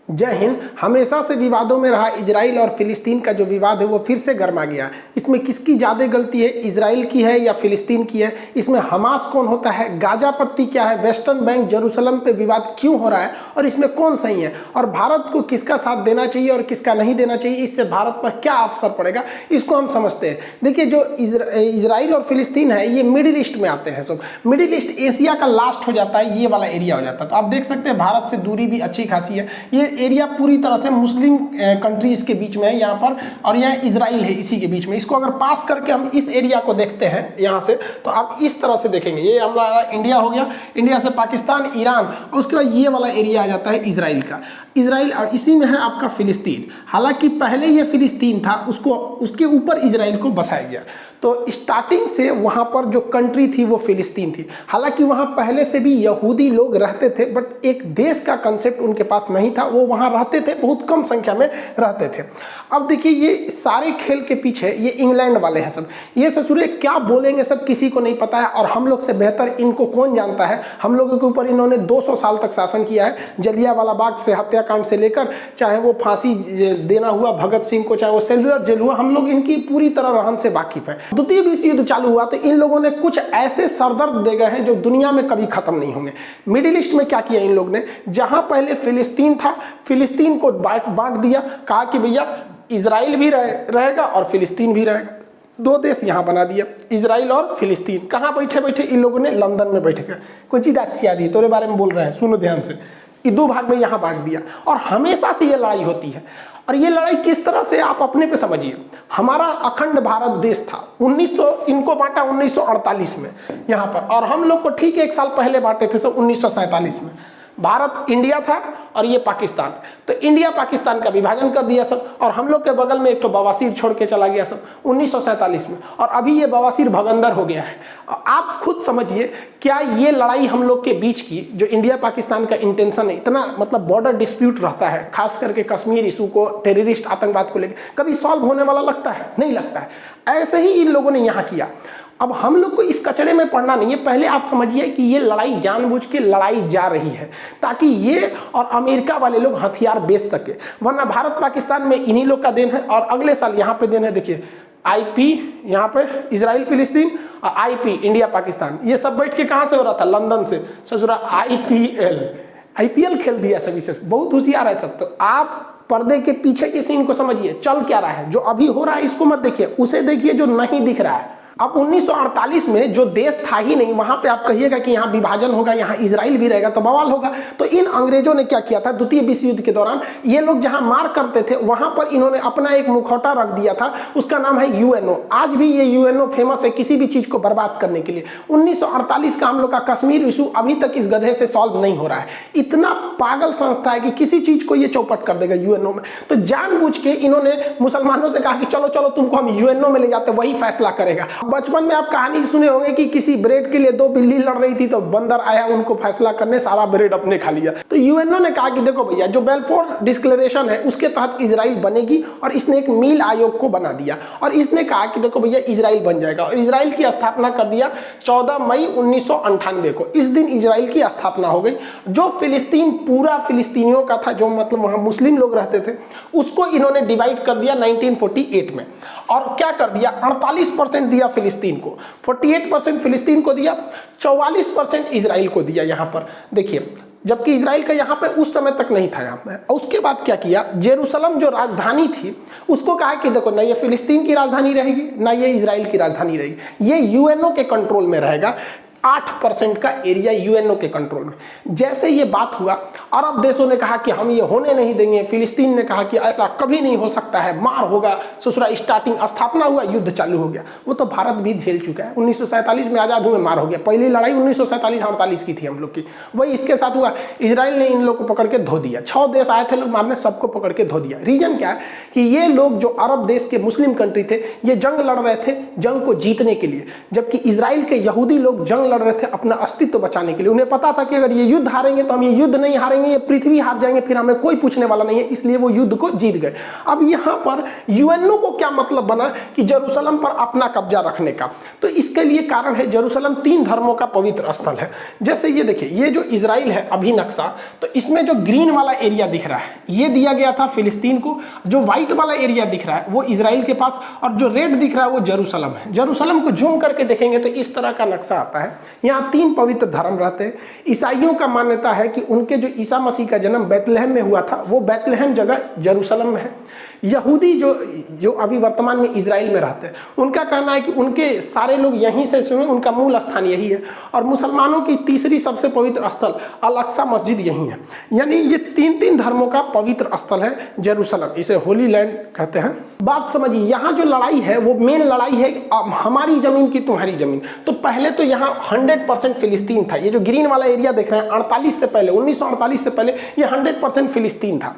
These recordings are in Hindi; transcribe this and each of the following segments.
जय हिंद। हमेशा से विवादों में रहा इजराइल और फिलिस्तीन का जो विवाद है वो फिर से गर्मा गया। इसमें किसकी ज़्यादा गलती है, इजराइल की है या फिलिस्तीन की है? इसमें हमास कौन होता है, गाजा पट्टी क्या है, वेस्टर्न बैंक जेरूसलम पे विवाद क्यों हो रहा है और इसमें कौन सही है, और भारत को किसका साथ देना चाहिए और किसका नहीं देना चाहिए, इससे भारत पर क्या असर पड़ेगा, इसको हम समझते हैं। देखिए, जो इजराइल और फिलिस्तीन है ये मिडिल ईस्ट में आते हैं। सब मिडिल ईस्ट एशिया का लास्ट हो जाता है, ये वाला एरिया हो जाता है। तो आप देख सकते हैं भारत से दूरी भी अच्छी खासी है। ये एरिया पूरी तरह से मुस्लिम कंट्रीज के बीच में है यहाँ पर, और यहाँ इजराइल है इसी के बीच में। इसको अगर पास करके हम इस एरिया को देखते हैं यहाँ से, तो आप इस तरह से देखेंगे, ये हमारा इंडिया हो गया, इंडिया से पाकिस्तान, ईरान, और उसके बाद ये वाला एरिया आ जाता है इजराइल का। इजराइल इसी में है आपका फिलिस्तीन। हालांकि पहले ये फिलिस्तीन था, उसको उसके ऊपर इजराइल को बसाया गया। तो स्टार्टिंग से वहाँ पर जो कंट्री थी वो फिलिस्तीन थी। हालांकि वहाँ पहले से भी यहूदी लोग रहते थे, बट एक देश का कंसेप्ट उनके पास नहीं था। वो वहाँ रहते थे, बहुत कम संख्या में रहते थे। अब देखिए, ये सारे खेल के पीछे ये इंग्लैंड वाले हैं सब। ये ससुरे क्या बोलेंगे सब किसी को नहीं पता है, और हम लोग से बेहतर इनको कौन जानता है। हम लोगों के ऊपर इन्होंने 200 साल तक शासन किया है। जलियांवाला बाग से हत्याकांड से लेकर, चाहे वो फांसी देना हुआ भगत सिंह को, चाहे वो सेलुलर जेल हुआ, हम लोग इनकी पूरी तरह रहन से वाकिफ है। द्वितीय विश्व युद्ध चालू हुआ तो इन लोगों ने कुछ ऐसे सरदर्द दे गए हैं जो दुनिया में कभी खत्म नहीं होंगे। मिडिल ईस्ट में क्या किया इन लोग ने, जहां पहले फिलिस्तीन था, फिलिस्तीन को बांट दिया। कहा कि भैया इजराइल भी रहेगा और फिलिस्तीन भी रहेगा। दो देश यहाँ बना दिया, इजराइल और फिलिस्तीन। कहाँ बैठे बैठे इन लोगों ने, लंदन में बैठ के। कोई चीज़ अच्छी आ रही है, तेरे बारे में बोल रहे हैं, सुनो ध्यान से। ये दो भाग में यहाँ बांट दिया, और हमेशा से ये लड़ाई होती है। और ये लड़ाई किस तरह से, आप अपने पे समझिए। हमारा अखंड भारत देश था, 1900 इनको बांटा 1948 में यहाँ पर, और हम लोग को ठीक 1 साल पहले बांटे थे, सब 1947 में। भारत इंडिया था और ये पाकिस्तान। तो इंडिया पाकिस्तान का विभाजन कर दिया सब, और हम लोग के बगल में एक तो बवासीर छोड़ के चला गया सब 1947 में, और अभी ये बवासीर भगंदर हो गया है। आप खुद समझिए, क्या ये लड़ाई हम लोग के बीच की, जो इंडिया पाकिस्तान का इंटेंशन है, इतना मतलब बॉर्डर डिस्प्यूट रहता है, खास करके कश्मीर इशू को, टेररिस्ट आतंकवाद को लेकर, कभी सॉल्व होने वाला लगता है? नहीं लगता है। ऐसे ही इन लोगों ने यहाँ किया। अब हम लोग को इस कचड़े में पड़ना नहीं है। पहले आप समझिए कि ये लड़ाई जानबूझ के लड़ाई जा रही है, ताकि ये और अमेरिका वाले लोग हथियार बेच सके। वरना भारत पाकिस्तान में इन्हीं लोग का देन है, और अगले साल यहाँ पे देन है। देखिए, आईपी यहाँ पे इजराइल फिलिस्तीन, और आईपी इंडिया पाकिस्तान। ये सब बैठ के कहाँ से हो रहा था, लंदन से। ससुरा आईपीएल खेल दिया सभी से। बहुत होशियार है सब। तो आप पर्दे के पीछे के सीन को समझिए, चल क्या रहा है। जो अभी हो रहा है इसको मत देखिए, उसे देखिए जो नहीं दिख रहा है। अब 1948 में जो देश था ही नहीं, वहां पे आप कहिएगा कि यहाँ विभाजन होगा, यहाँ इजराइल भी रहेगा, तो बवाल होगा। तो इन अंग्रेजों ने क्या किया था, द्वितीय विश्व युद्ध के दौरान ये लोग जहां मार करते थे, वहां पर इन्होंने अपना एक मुखौटा रख दिया था। उसका नाम है यूएनओ। आज भी ये यूएनओ फेमस है किसी भी चीज को बर्बाद करने के लिए। 1948 का हम लोग का कश्मीर इशू अभी तक इस गधे से सॉल्व नहीं हो रहा है। इतना पागल संस्था है कि किसी चीज को ये चौपट कर देगा यूएनओ में। तो जानबूझ के इन्होंने मुसलमानों से कहा कि चलो चलो तुमको हम यूएनओ में ले जाते, वही फैसला करेगा। बचपन में आप कहानी सुने होंगे कि किसी ब्रेड के लिए 2 बिल्ली लड़ रही थी, तो बंदर आया उनको फैसला करने, सारा ब्रेड अपने खा लिया। तो यूएनओ ने कहा कि देखो भैया, जो बेल्फोर डिक्लेरेशन है उसके तहत इजराइल बनेगी, और इसने एक मील आयोग को बना दिया, और इसने कहा कि देखो भैया इजराइल बन जाएगा। और इजराइल की स्थापना कर दिया 14 मई 1998 को। इस दिन इजराइल की स्थापना हो गई। जो फिलिस्तीन पूरा फिलिस्तीनियों का था, जो मतलब वहां मुस्लिम लोग रहते थे, उसको इन्होंने डिवाइड कर दिया 1948 में। और क्या कर दिया, 48% दिया फिलिस्तीन को, 48% फिलिस्तीन को दिया, 44% इजराइल को दिया। यहाँ पर देखिए, जबकि इजराइल का यहाँ पे उस समय तक नहीं था यहाँ पे। उसके बाद क्या किया, जेरूसलम जो राजधानी थी उसको कहा कि देखो, ना ये फिलिस्तीन की राजधानी रहेगी, ना ये इजराइल की राजधानी रहेगी, ये यूएनओ के कंट्रोल में रहेगा। 8% का एरिया यूएनओ के कंट्रोल में। जैसे ये बात हुआ, अरब देशों ने कहा कि हम ये होने नहीं देंगे। फिलिस्तीन ने कहा कि ऐसा कभी नहीं हो सकता है, मार होगा। ससुरा स्टार्टिंग स्थापना हुआ, युद्ध चालू हो गया। वो तो भारत भी झेल चुका है। 1947 में आजाद हुए, मार हो गया। पहली लड़ाई 1947-48 की थी हम लोग की, वही इसके साथ हुआ। इजराइल ने इन लोग को पकड़ के धो दिया। 6 देश आए थे लोग मारने, सबको पकड़ के धो दिया। रीजन क्या है कि ये लोग जो अरब देश के मुस्लिम कंट्री थे, ये जंग लड़ रहे थे, जंग को जीतने के लिए, जबकि इजराइल के यहूदी लोग जंग लड़ रहे थे अपना अस्तित्व बचाने के लिए। उन्हें पता था कि अगर ये युद्ध हारेंगे तो हम ये युद्ध नहीं हारेंगे, ये पृथ्वी हार जाएंगे, फिर हमें कोई पूछने वाला नहीं है, इसलिए वो युद्ध को जीत गए। अब यहाँ पर यूएनओ को क्या मतलब बना कि जेरूशलम पर अपना कब्जा रखने का? तो इसके लिए कारण है जेरूशलम 3 धर्मों का पवित्र स्थल है। जैसे ये देखिए, ये जो इजराइल है अभी नक्शा, तो इसमें जो ग्रीन वाला एरिया दिख रहा है ये दिया गया था फिलिस्तीन को, जो व्हाइट वाला एरिया दिख रहा है वो इजराइल के पास, और जो रेड दिख रहा है वो जेरूशलम है। जेरूशलम को जूम करके देखेंगे तो इस तरह का नक्शा आता है। यहाँ 3 पवित्र धर्म रहते हैं। ईसाइयों का मान्यता है कि उनके जो ईसा मसीह का जन्म बैतलहम में हुआ था वो बैतलहम जगह जेरूशलम में है। यहूदी जो अभी वर्तमान में इजराइल में रहते हैं उनका कहना है कि उनके सारे लोग यहीं से सुने, उनका मूल स्थान यही है। और मुसलमानों की तीसरी सबसे पवित्र स्थल अल-अक्सा मस्जिद यही है। यानी ये 3 धर्मों का पवित्र स्थल है जेरूशलम, इसे होली लैंड कहते हैं। बात समझिए, यहाँ जो लड़ाई है वो मेन लड़ाई है हमारी जमीन की तुम्हारी जमीन। तो पहले तो यहाँ 100% फिलिस्तीन था। ये जो ग्रीन वाला एरिया देख रहे हैं 48 से पहले, 1948 से पहले ये 100% फिलिस्तीन था।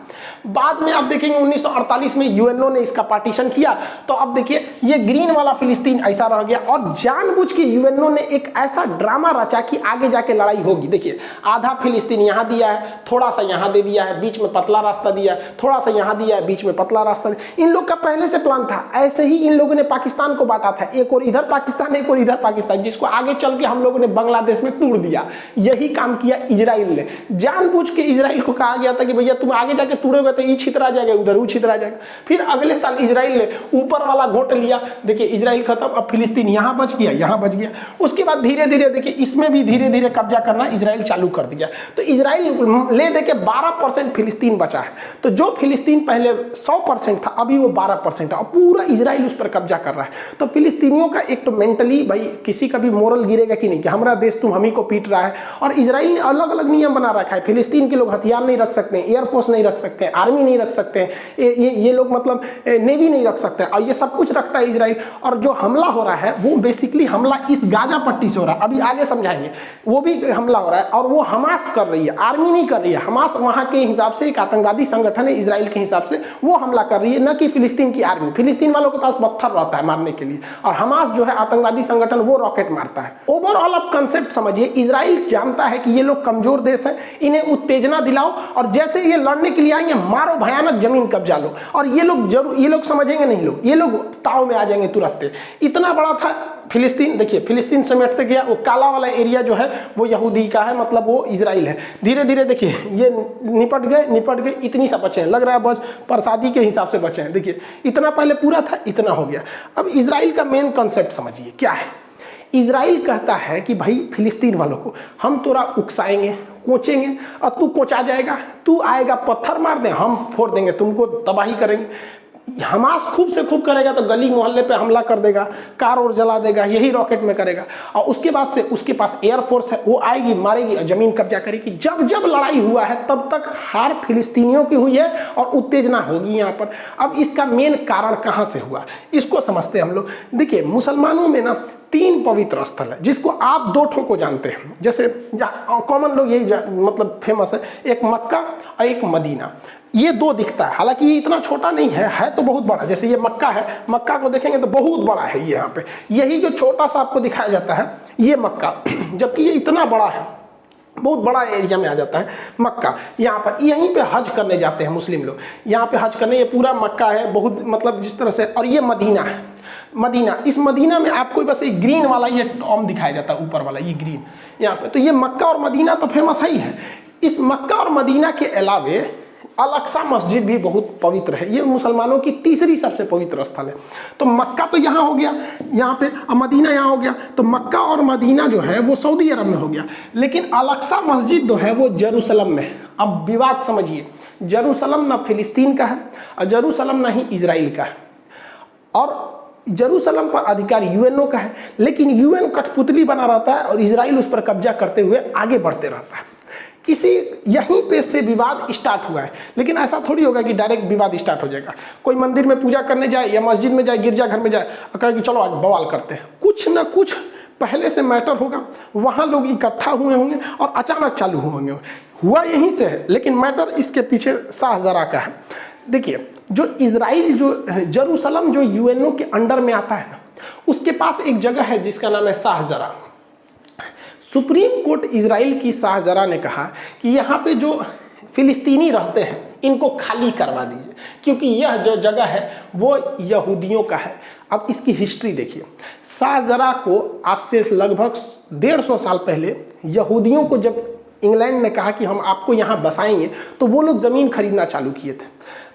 बाद में आप देखेंगे 1948 में यूएनओ ने इसका पार्टीशन किया, तो अब देखिए ये ग्रीन वाला फिलिस्तीन ऐसा रह गया। और जानबूझ के यूएनओ ने एक ऐसा ड्रामा रचा कि आगे जाके लड़ाई होगी। देखिए आधा फिलिस्तीन यहाँ दिया है, थोड़ा सा यहाँ दे दिया है, बीच में पतला रास्ता दिया है, थोड़ा सा यहाँ दिया है, बीच में पतला रास्ता दिया। इन लोग का पहले से प्लान था। ऐसे ही इन लोगों ने पाकिस्तान को बांटा था, एक और इधर पाकिस्तान, एक और इधर पाकिस्तान, जिसको आगे चल के हम लोगों ने बांग्लादेश में तोड़ दिया। यही काम किया इजराइल ने। जानबूझ के इजराइल को कहा गया था कि भैया तुम आगे जाके तोड़ोगे तो ये छितरा जाएगा, उधर वो छितरा जाएगा। फिर अगले साल इजराइल ने ऊपर वाला घोट लिया। देखिए इजराइल खत्म, अब फिलिस्तीन यहाँ बच गया, यहाँ बच गया। उसके बाद धीरे धीरे देखिए इसमें भी धीरे धीरे कब्जा करना इजराइल चालू कर दिया। तो इजराइल ले देके 12% फिलिस्तीन बचा है। तो जो फिलिस्तीन पहले 100% था अभी वो 12% है, और पूरा इजराइल उस पर कब्जा कर रहा है। तो फिलिस्तीनियों का एक तो मेंटली भाई किसी का भी मोरल गिरेगा कि नहीं कि हमारा देश तुम हम ही को पीट रहा है। और इजराइल ने अलग अलग नियम बना रखा है। फिलिस्तीन के लोग हथियार नहीं रख सकते, एयरफोर्स नहीं रख सकते, आर्मी नहीं रख सकते, ये लोग मतलब नेवी नहीं रख सकते, और ये सब कुछ रखता है इजराइल। और जो हमला हो रहा है वो बेसिकली हमला इस गाजा पट्टी से हो रहा है, अभी आगे समझाएंगे। वो भी हमला हो रहा है और वो हमास कर रही है, आर्मी नहीं कर रही है। हमास वहां के हिसाब से एक आतंकवादी संगठन है, इजराइल के हिसाब से वो हमला कर रही है, न कि फिलिस्तीन की आर्मी। फिलिस्तीन वालों के पास पत्थर रहता है मारने के लिए, और हमास जो है आतंकवादी संगठन वो रॉकेट मारता है। ओवरऑल आप कंसेप्ट समझिए, इजराइल जानता है कि ये लोग कमजोर देश है, इन्हें उत्तेजना दिलाओ और जैसे ये लड़ने के लिए आएंगे मारो, भयानक जमीन कब्जा लो। और ये लोग जरूर, ये लोग समझेंगे नहीं, ये लोग ताव में आ जाएंगे तुरंत। इतना बड़ा था फिलिस्तीन। देखिए फिलिस्तीन समेटते गया, वो काला वाला एरिया जो है वो यहूदी का है, मतलब वो इजराइल है। धीरे धीरे देखिए ये निपट गए, इतनी सा बचे हैं, लग रहा है बस प्रसादी के हिसाब से बचे हैं। देखिए इतना पहले पूरा था, इतना हो गया। अब इजराइल का मेन कॉन्सेप्ट समझिए क्या है। इजराइल कहता है कि भाई फिलिस्तीन वालों को हम तोरा उकसाएंगे, कोचेंगे, और तू कोचा जाएगा, तू आएगा पत्थर मार दे, हम फोड़ देंगे, तुमको तबाही करेंगे। हमास खूब से खूब करेगा तो गली मोहल्ले पे हमला कर देगा, कार और जला देगा, यही रॉकेट में करेगा। और उसके बाद से उसके पास एयरफोर्स है, वो आएगी, मारेगी और जमीन कब्जा करेगी। जब जब लड़ाई हुआ है तब तक हार फिलिस्तीनियों की हुई है और उत्तेजना होगी यहाँ पर। अब इसका मेन कारण कहाँ से हुआ इसको समझते हैं हम लोग। देखिए मुसलमानों में ना 3 पवित्र स्थल है, जिसको आप 2 ठो को जानते हैं। जैसे कॉमन लोग यही मतलब फेमस है, एक मक्का और एक मदीना। ये 2 दिखता है, हालांकि ये इतना छोटा नहीं है तो बहुत बड़ा। जैसे ये मक्का है, मक्का को देखेंगे तो बहुत बड़ा है ये। यहाँ पे यही जो छोटा सा आपको दिखाया जाता है ये मक्का, जबकि ये इतना बड़ा है, बहुत बड़ा एरिया में आ जाता है मक्का। यहाँ पर यहीं पे हज करने जाते हैं मुस्लिम लोग, यहाँ पे हज करने। ये पूरा मक्का है, बहुत मतलब जिस तरह से। और ये मदीना है, मदीना। इस मदीना में आपको बस एक ग्रीन वाला ये टॉम दिखाया जाता है, ऊपर वाला ये ग्रीन यहाँ पे। तो ये मक्का और मदीना तो फेमस ही है। इस मक्का और मदीना के अलावे अल-अक्सा मस्जिद भी बहुत पवित्र है। ये मुसलमानों की तीसरी सबसे पवित्र स्थल है। तो मक्का तो यहाँ हो गया, यहाँ पे, मदीना यहाँ हो गया। तो मक्का और मदीना जो है वो सऊदी अरब में हो गया, लेकिन अल-अक्सा मस्जिद जो है वो जेरूशलम में है। अब विवाद समझिए, जेरूशलम ना फिलिस्तीन का है और जेरूशलम ना ही इजराइल का है। और जेरूशलम पर अधिकार यूएनओ का है, लेकिन यूएन कठपुतली बना रहता है और इजराइल उस पर कब्जा करते हुए आगे बढ़ते रहता है। इसी यहीं पे से विवाद स्टार्ट हुआ है। लेकिन ऐसा थोड़ी होगा कि डायरेक्ट विवाद स्टार्ट हो जाएगा। कोई मंदिर में पूजा करने जाए या मस्जिद में जाए, गिरजाघर में जाए और कहे कि चलो आज बवाल करते हैं, कुछ ना कुछ पहले से मैटर होगा, वहाँ लोग इकट्ठा हुए होंगे और अचानक चालू होंगे। हुआ यहीं से है, लेकिन मैटर इसके पीछे शाहजरा का है। देखिए जो इजराइल, जो जेरूशलम जो यूएनओ के अंडर में आता है ना, उसके पास एक जगह है जिसका नाम है शाहजरा। सुप्रीम कोर्ट इजराइल की शाहजरा ने कहा कि यहाँ पे जो फिलिस्तीनी रहते हैं इनको खाली करवा दीजिए, क्योंकि यह जो जगह है वो यहूदियों का है। अब इसकी हिस्ट्री देखिए, शाहजरा को आज से लगभग 150 साल पहले यहूदियों को जब इंग्लैंड ने कहा कि हम आपको यहाँ बसाएंगे, तो वो लोग ज़मीन खरीदना चालू किए थे।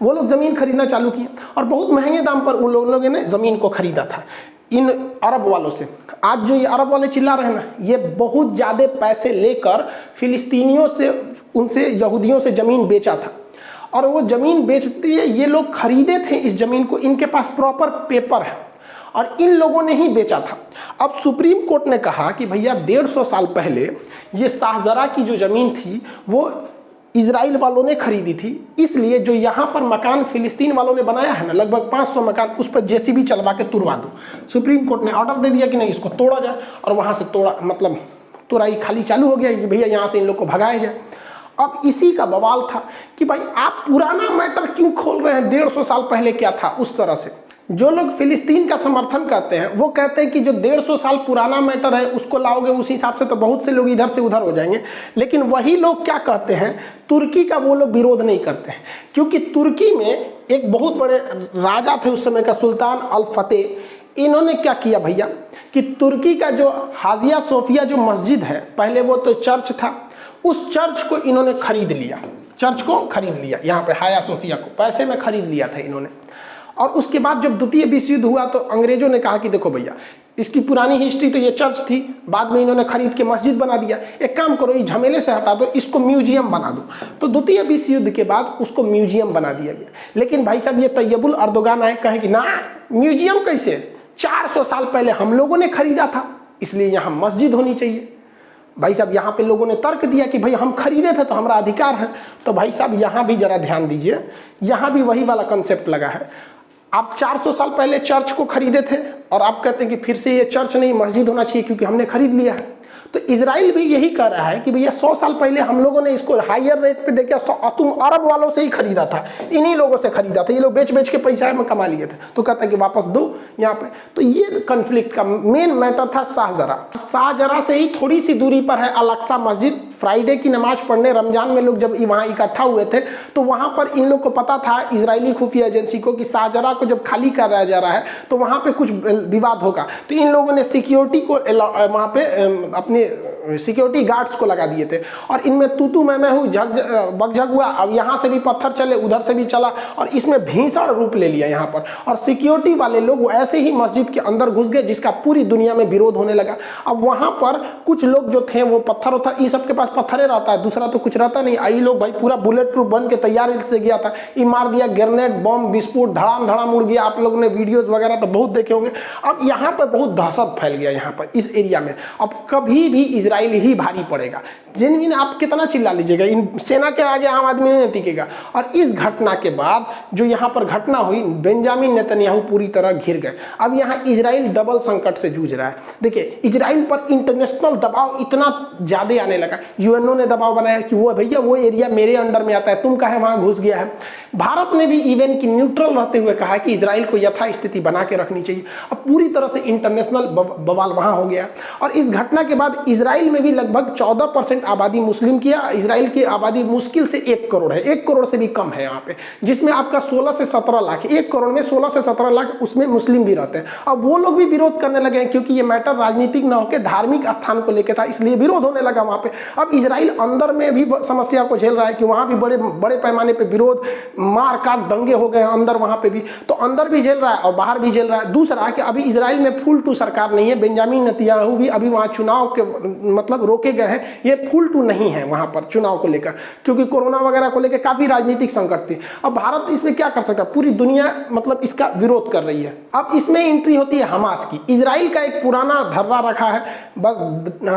वो लोग ज़मीन खरीदना चालू किए और बहुत महंगे दाम पर उन लोगों ने ज़मीन को खरीदा था इन अरब वालों से। आज जो ये अरब वाले चिल्ला रहे हैं ना, ये बहुत ज़्यादा पैसे लेकर फिलिस्तीनियों से, उनसे यहूदियों से ज़मीन बेचा था। और वो ज़मीन बेचते ये लोग खरीदे थे इस ज़मीन को, इनके पास प्रॉपर पेपर है और इन लोगों ने ही बेचा था। अब सुप्रीम कोर्ट ने कहा कि भैया 150 साल पहले ये शाहजरा की जो ज़मीन थी वो इजराइल वालों ने खरीदी थी, इसलिए जो यहाँ पर मकान फिलिस्तीन वालों ने बनाया है ना, लगभग 500 मकान, उस पर जेसीबी चलवा के तुड़वा दो। सुप्रीम कोर्ट ने ऑर्डर दे दिया कि नहीं, इसको तोड़ा जाए और वहाँ से तोड़ा मतलब तुराई खाली चालू हो गया कि भैया यहाँ से इन लोग को भगाया जाए। अब इसी का बवाल था कि भाई आप पुराना मैटर क्यों खोल रहे हैं, 150 साल पहले क्या था उस तरह से। जो लोग फिलिस्तीन का समर्थन करते हैं वो कहते हैं कि जो 150 साल पुराना मैटर है उसको लाओगे उस हिसाब से तो बहुत से लोग इधर से उधर हो जाएंगे। लेकिन वही लोग क्या कहते हैं, तुर्की का वो लोग विरोध नहीं करते हैं, क्योंकि तुर्की में एक बहुत बड़े राजा थे उस समय का, सुल्तान अल फतेह। इन्होंने क्या किया भैया कि तुर्की का जो हाजिया सोफिया जो मस्जिद है, पहले वो तो चर्च था, उस चर्च को इन्होंने खरीद लिया। चर्च को खरीद लिया, यहाँ पे हाया सोफिया को पैसे में खरीद लिया था इन्होंने। और उसके बाद जब द्वितीय विश्व युद्ध हुआ तो अंग्रेजों ने कहा कि देखो भैया, इसकी पुरानी हिस्ट्री तो ये चर्च थी, बाद में इन्होंने खरीद के मस्जिद बना दिया, एक काम करो ये झमेले से हटा दो, इसको म्यूजियम बना दो। तो द्वितीय विश्व युद्ध के बाद उसको म्यूजियम बना दिया गया। लेकिन भाई साहब ये तैयबुल अर्दोगान आए, कहे कि ना म्यूजियम कैसे, 400 साल पहले हम लोगों ने खरीदा था, इसलिए यहाँ मस्जिद होनी चाहिए। भाई साहब यहाँ पे लोगों ने तर्क दिया कि भाई हम खरीदे थे तो हमारा अधिकार है। तो भाई साहब यहाँ भी जरा ध्यान दीजिए, यहाँ भी वही वाला कंसेप्ट लगा है। आप 400 साल पहले चर्च को खरीदे थे और आप कहते हैं कि फिर से ये चर्च नहीं मस्जिद होना चाहिए क्योंकि हमने खरीद लिया है। तो इजराइल भी यही कर रहा है कि भैया 100 साल पहले हम लोगों ने इसको हायर रेट पे देके तुम अरब वालों से ही खरीदा था, इन्हीं लोगों से खरीदा था, ये लोग बेच बेच के पैसा में कमा लिए थे, तो कहता है कि वापस दो यहाँ पे। तो ये कन्फ्लिक्ट का मेन मैटर था शाहजरा। शाहजरा से ही थोड़ी सी दूरी पर है अल अक्सा मस्जिद। फ्राइडे की नमाज पढ़ने रमजान में लोग जब वहाँ इकट्ठा हुए थे तो वहाँ पर इन लोग को पता था, इजरायली खुफिया एजेंसी को, कि शाहजरा को जब खाली कराया जा रहा है तो वहाँ पे कुछ विवाद होगा। तो इन लोगों ने सिक्योरिटी को वहाँ पे अपने सिक्योरिटी गार्ड्स को लगा दिए थे और इनमें तू मैं हूँ बगझग हुआ। अब यहाँ से भी पत्थर चले, उधर से भी चला और इसमें भीषण रूप ले लिया यहाँ पर। और सिक्योरिटी वाले लोग ऐसे ही मस्जिद के अंदर घुस गए जिसका पूरी दुनिया में विरोध होने लगा। अब वहाँ पर कुछ लोग जो थे वो पत्थर था, इन सबके पास पत्थरे रहता है, दूसरा तो कुछ रहता नहीं। आई लोग भाई पूरा बुलेट प्रूफ बन के तैयार से गया था, ये मार दिया, ग्रेनेड बम विस्फोट धड़ाम धड़ाम उड़ गया। आप लोगों ने वीडियोज वगैरह तो बहुत देखे होंगे। अब यहाँ पर बहुत दहशत फैल गया यहाँ पर इस एरिया में। अब कभी भी इजराइल ही भारी पड़ेगा। जिन आप कितना चिल्ला लीजिएगा, इन सेना के आगे आम आदमी नहीं टिकेगा। और इस घटना के बाद जो यहाँ पर घटना हुई, बेंजामिन नेतन्याहू पूरी तरह घिर गए। अब यहाँ इजराइल डबल संकट से जूझ रहा है। देखिए इजराइल पर इंटरनेशनल दबाव इतना ज्यादा आने लगा, यूएनओ ने दबाव बनाया कि वो भैया वो एरिया मेरे अंडर में आता है, तुम काहे वहां घुस गया है। भारत ने भी इवन की न्यूट्रल रहते हुए कहा कि इजराइल को यथास्थिति बना के रखनी चाहिए। अब पूरी तरह से इंटरनेशनल बवाल वहां हो गया। और इस घटना के बाद इजराइल में भी लगभग 14% आबादी मुस्लिम की है। इजराइल की आबादी मुश्किल से 1 करोड़ है, 1 करोड़ से भी कम है यहाँ पे, जिसमें आपका 16 से 17 लाख, 1 करोड़ में 16 से 17 लाख उसमें मुस्लिम भी रहते हैं। अब वो लोग भी विरोध करने लगे हैं क्योंकि ये मैटर राजनीतिक न होकर धार्मिक स्थान को लेकर था, इसलिए विरोध होने लगा वहां पे। अब इजराइल अंदर में भी समस्या को झेल रहा है कि वहां भी बड़े पैमाने पे विरोध, मार काट, दंगे हो गए अंदर वहां पे भी। तो अंदर भी झेल रहा है और बाहर भी झेल रहा है। दूसरा कि अभी इजराइल में फुल टू सरकार नहीं है, बेंजामिन नेतन्याहू भी अभी वहां चुनाव के मतलब रोके गए हैं, ये फुल टू नहीं है वहां पर चुनाव को लेकर, क्योंकि कोरोना वगैरह को लेकर काफी राजनीतिक संकट थी। अब भारत इसमें क्या कर सकता है, पूरी दुनिया मतलब इसका विरोध कर रही है। अब इसमें एंट्री होती है हमास की। इजराइल का एक पुराना धर्रा रखा है, बस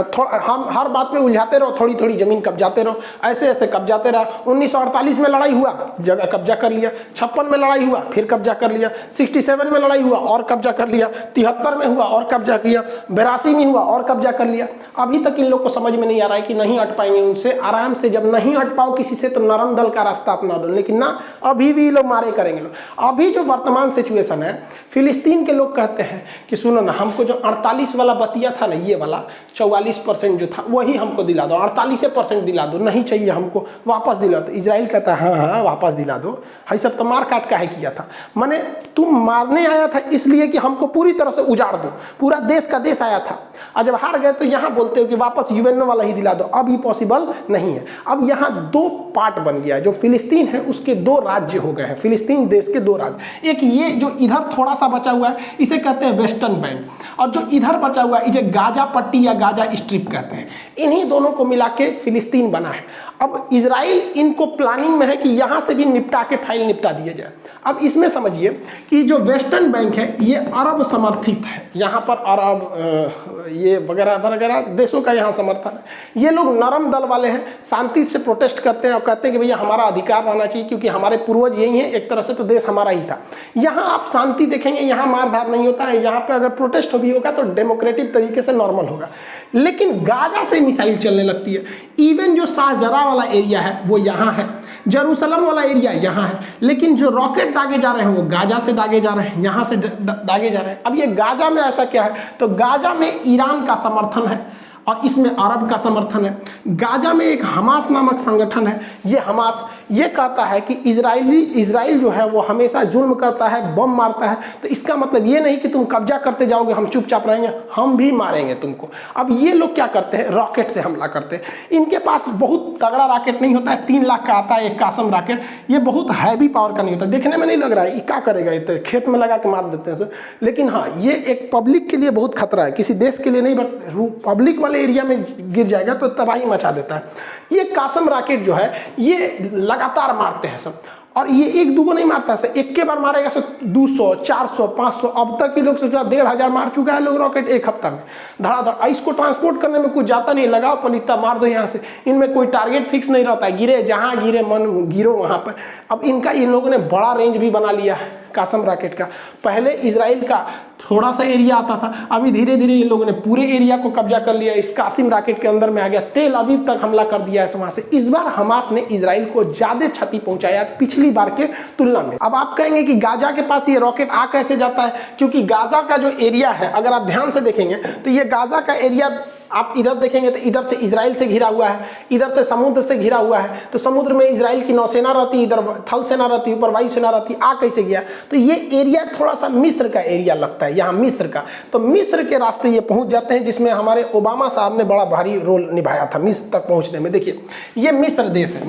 थोड़ा हम हर बात पे उलझाते रहो, थोड़ी थोड़ी जमीन कब्जाते रहो, ऐसे ऐसे कब्जाते रहो। 1948 में लड़ाई हुआ, जगह कब्जा कर लिया, 56 में लड़ाई हुआ, फिर कब्जा कर लिया, 67 में लड़ाई हुआ और कब्जा कर लिया, 73 में हुआ और कब्जा किया, 82 में हुआ और कब्जा कर लिया, अभी तक इन लोग को समझ में नहीं आ रहा है कि नहीं हट पाएंगे उनसे, आराम से जब नहीं हट पाओ किसी से तो नरम दल का रास्ता अपना दो, लेकिन ना अभी भी लोग मारे करेंगे लोग। अभी जो वर्तमान सिचुएशन है, फिलिस्तीन के लोग कहते हैं कि सुनो ना, हमको जो 48 वाला बतिया था ना, ये वाला 44% जो था वही हमको दिला दो, 48% दिला दो, नहीं चाहिए हमको, वापस दिला दो। इजराइल कहता है हाँ हाँ वापस दिला दो, है सब तो मार काट का है किया था, माने तुम मारने आया था इसलिए कि हमको पूरी तरह से उजाड़ दो, पूरा देश का देश आया था, और जब हार गए तो यहाँ बोलते हो कि वापस यूएनओ वाला ही दिला दो। अब ये पॉसिबल नहीं है। अब यहाँ दो पार्ट बन गया, जो फिलिस्तीन है उसके दो राज्य हो गए हैं, फिलिस्तीन देश के दो राज्य। एक ये जो इधर थोड़ा सा बचा हुआ है इसे कहते हैं वेस्टर्न बैंक, और जो इधर बचा हुआ है इसे गाजा पट्टी या गाजा स्ट्रिप कहते हैं। इन्हीं दोनों को मिला के फिलिस्तीन बना है। अब इजराइल इनको प्लानिंग में है कि यहाँ से भी निपटा के फाइल निपटा दिया जाए। अब इसमें समझिए कि जो वेस्टर्न बैंक है ये अरब समर्थित है, यहाँ पर अरब ये वगैरह वगैरह देशों का यहाँ समर्थन है। ये लोग नरम दल वाले हैं, शांति से प्रोटेस्ट करते हैं और कहते हैं कि भैया हमारा अधिकार रहना चाहिए, क्योंकि हमारे पूर्वज यही हैं, एक तरह से तो देश हमारा ही था। यहाँ आप शांति देखेंगे, यहाँ मारधार नहीं होता है, यहाँ पे अगर प्रोटेस्ट भी होगा तो डेमोक्रेटिक तरीके से नॉर्मल होगा। लेकिन गाजा से मिसाइल चलने लगती है, इवन जो शाहजरा वाला एरिया है वो यहाँ है, जेरूसलम वाला एरिया यहाँ है, लेकिन जो रॉकेट दागे जा रहे हैं वो गाजा से दागे जा रहे हैं, यहाँ से दागे जा रहे हैं। अब ये गाजा में ऐसा क्या है, तो गाजा में ईरान का समर्थन है और इसमें अरब का समर्थन है। गाजा में एक हमास नामक संगठन है, ये हमास ये कहता है कि इजराइल जो है वो हमेशा जुल्म करता है, बम मारता है। तो इसका मतलब ये नहीं कि तुम कब्जा करते जाओगे हम चुपचाप रहेंगे, हम भी मारेंगे तुमको। अब ये लोग क्या करते हैं, रॉकेट से हमला करते हैं। इनके पास बहुत तगड़ा रॉकेट नहीं होता है, 3 लाख का आता है एक कासम रॉकेट, ये बहुत हैवी पावर का नहीं होता, देखने में नहीं लग रहा है ये क्या करेगा, ये तो खेत में लगा के मार देते हैं। लेकिन हाँ, ये एक पब्लिक के लिए बहुत खतरा है, किसी देश के लिए नहीं, बट पब्लिक वाले एरिया में गिर जाएगा तो तबाही मचा देता है। ये कासम रॉकेट जो है ये लगातार मारते हैं सब, और ये एक दो को नहीं मारता है, एक के बार मारेगा सो 200 400 500, अब तक के लोग सोचा 1500 मार चुका है लोग रॉकेट एक हफ्ता में धड़ाधड़। इसको ट्रांसपोर्ट करने में कुछ जाता नहीं, लगाओ पलिता मार दो यहाँ से। इनमें कोई टारगेट फिक्स नहीं रहता है, गिरे जहाँ गिरे मन गिरो वहाँ पर। अब इनका इन लोगों ने बड़ा रेंज भी बना लिया है कासम रॉकेट का। पहले इजराइल का थोड़ा सा एरिया आता था, अभी धीरे धीरे इन लोगों ने पूरे एरिया को कब्जा कर लिया, इस कासिम रॉकेट के अंदर में आ गया, तेल अवीव तक हमला कर दिया है वहां से। इस बार हमास ने इजराइल को ज्यादा क्षति पहुंचाया पिछली बार के तुलना में। अब आप कहेंगे कि गाजा के पास ये रॉकेट आ कैसे जाता है, क्योंकि गाजा का जो एरिया है अगर आप ध्यान से देखेंगे तो ये गाजा का एरिया आप इधर देखेंगे तो इधर से इजराइल से घिरा हुआ है, इधर से समुद्र से घिरा हुआ है। तो समुद्र में इजराइल की नौसेना रहती, इधर थल सेना रहती, ऊपर वायु सेना रहती, आ कैसे गया। तो ये एरिया थोड़ा सा मिस्र का एरिया लगता है, यहाँ मिस्र का। तो मिस्र के रास्ते ये पहुंच जाते हैं, जिसमें हमारे ओबामा साहब ने बड़ा भारी रोल निभाया था मिस्र तक पहुंचने में। देखिए ये मिस्र देश है,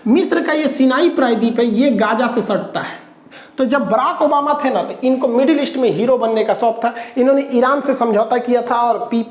मिस्र का ये सिनाई प्रायद्वीप है, ये गाजा से सटता है। तो जब बराक ओबामा थे ना, तो इनको मिडिल ईस्ट में हीरो बनने का शौक था। इन्होंने ईरान से समझौता किया था, और P+